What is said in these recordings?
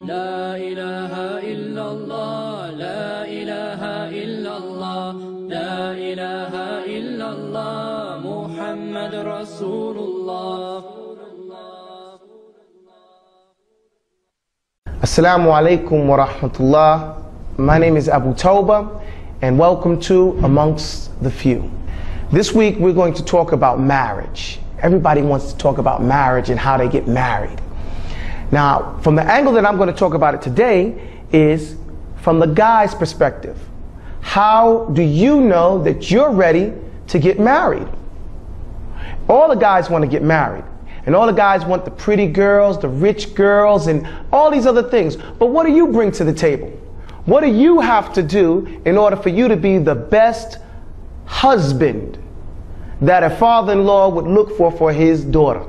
لا إله إلا الله لا إله إلا الله لا إله إلا الله محمد رسول الله. Assalamu alaikum wa rahmatullah. My name is Abu Taubah and welcome to Amongst the Few. This week we're going to talk about marriage. Everybody wants to talk about marriage and how they get married. Now, from the angle that I'm going to talk about it today is from the guy's perspective. How do you know that you're ready to get married? All the guys want to get married. And all the guys want the pretty girls, the rich girls, and all these other things. But what do you bring to the table? What do you have to do in order for you to be the best husband that a father-in-law would look for his daughter?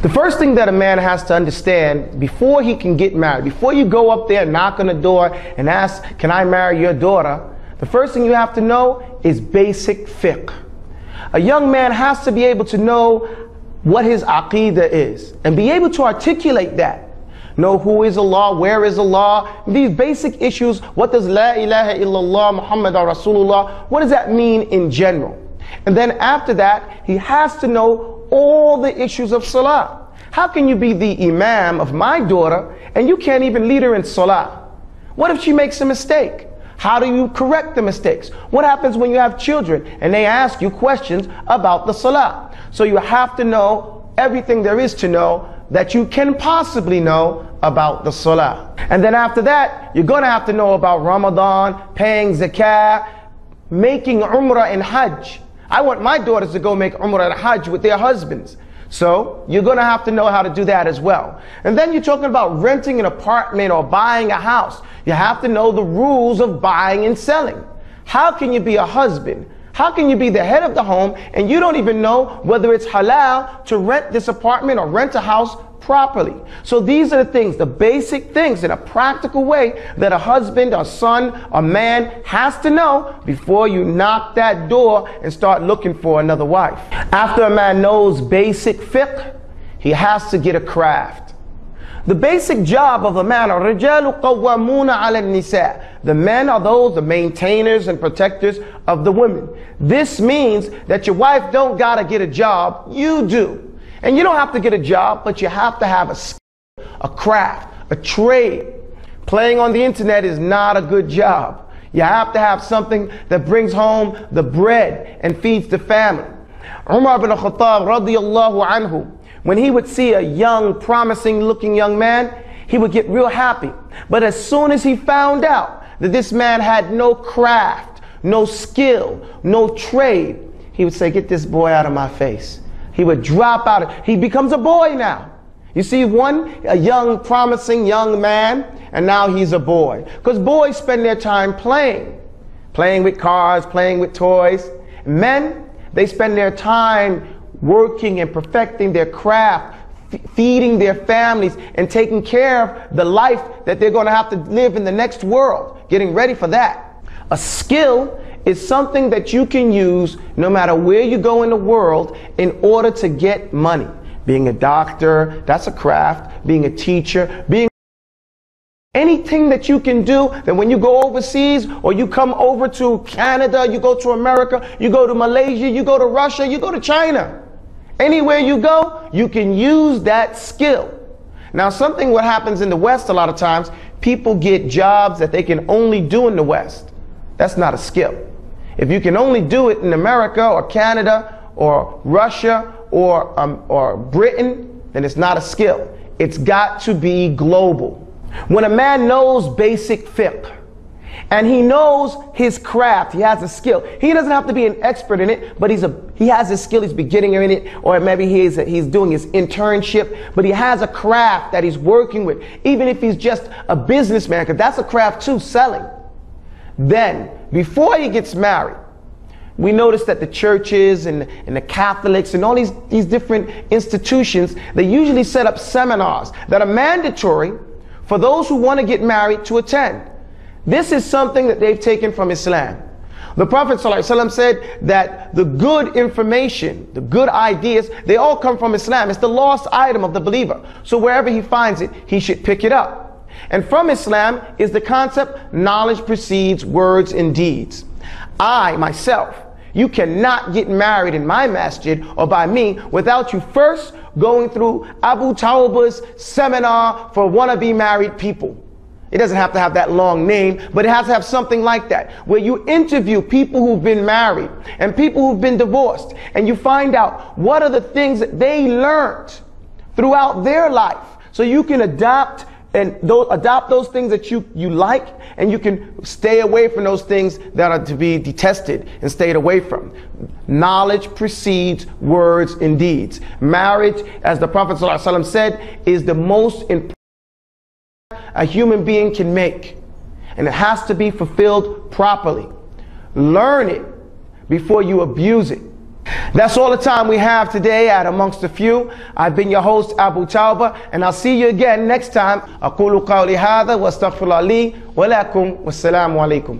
The first thing that a man has to understand before he can get married, before you go up there, knock on the door and ask, can I marry your daughter? The first thing you have to know is basic fiqh. A young man has to be able to know what his aqidah is and be able to articulate that. Know who is Allah, where is Allah, these basic issues. What does La ilaha illallah Muhammadan Rasulullah, what does that mean in general? And then after that, he has to know all the issues of salah. How can you be the imam of my daughter and you can't even lead her in salah? What if she makes a mistake? How do you correct the mistakes? What happens when you have children and they ask you questions about the salah? So you have to know everything there is to know that you can possibly know about the salah. And then after that, you're going to have to know about Ramadan, paying zakah, making umrah and hajj. I want my daughters to go make umrah and hajj with their husbands. So you're going to have to know how to do that as well. And then you're talking about renting an apartment or buying a house. You have to know the rules of buying and selling. How can you be a husband? How can you be the head of the home and you don't even know whether it's halal to rent this apartment or rent a house properly? So these are the things, the basic things in a practical way that a husband, a son, a man has to know before you knock that door and start looking for another wife. After a man knows basic fiqh, he has to get a craft. The basic job of a man, الرِّجَالُ قَوَّامُونَ عَلَى النِّسَاءِ. The men are those, the maintainers and protectors of the women. This means that your wife don't gotta get a job, you do. And you don't have to get a job, but you have to have a skill, a craft, a trade. Playing on the internet is not a good job. You have to have something that brings home the bread and feeds the family. Umar ibn Khattab radiyallahu anhu, when he would see a young, promising looking young man, he would get real happy. But as soon as he found out that this man had no craft, no skill, no trade, he would say, get this boy out of my face. He would drop out. He becomes a boy now. You see, a young, promising young man, and now he's a boy. Because boys spend their time playing with cars, playing with toys. Men, they spend their time working and perfecting their craft, feeding their families, and taking care of the life that they're going to have to live in the next world, getting ready for that. A skill is something that you can use no matter where you go in the world in order to get money. Being a doctor, that's a craft. Being a teacher, being anything that you can do, that when you go overseas or you come over to Canada, you go to America, you go to Malaysia, you go to Russia, you go to China. Anywhere you go, you can use that skill. Now, what happens in the West a lot of times, people get jobs that they can only do in the West. That's not a skill. If you can only do it in America or Canada or Russia or Britain, then it's not a skill. It's got to be global. When a man knows basic fiqh and he knows his craft, he has a skill. He doesn't have to be an expert in it, but he has a skill, he's beginning in it, or maybe he's doing his internship, but he has a craft that he's working with. Even if he's just a businessman, because that's a craft too, selling. Then, before he gets married, we notice that the churches and the Catholics and all these different institutions, they usually set up seminars that are mandatory for those who want to get married to attend. This is something that they've taken from Islam. The Prophet ﷺ said that the good information, the good ideas, they all come from Islam. It's the lost item of the believer. So wherever he finds it, he should pick it up. And from Islam is the concept, knowledge precedes words and deeds. I, myself, you cannot get married in my masjid or by me without you first going through Abu Taubah's seminar for wannabe married people. It doesn't have to have that long name, but it has to have something like that, where you interview people who've been married and people who've been divorced, and you find out what are the things that they learned throughout their life, so you can adopt those things that you like, and you can stay away from those things that are to be detested and stayed away from. Knowledge precedes words and deeds. Marriage, as the Prophet ﷺ said, is the most important a human being can make, and it has to be fulfilled properly. Learn it before you abuse it. That's all the time we have today at Amongst a Few. I've been your host, Abu Taubah, and I'll see you again next time. أقول قولي هذا واستغفر الله لي ولكم والسلام عليكم.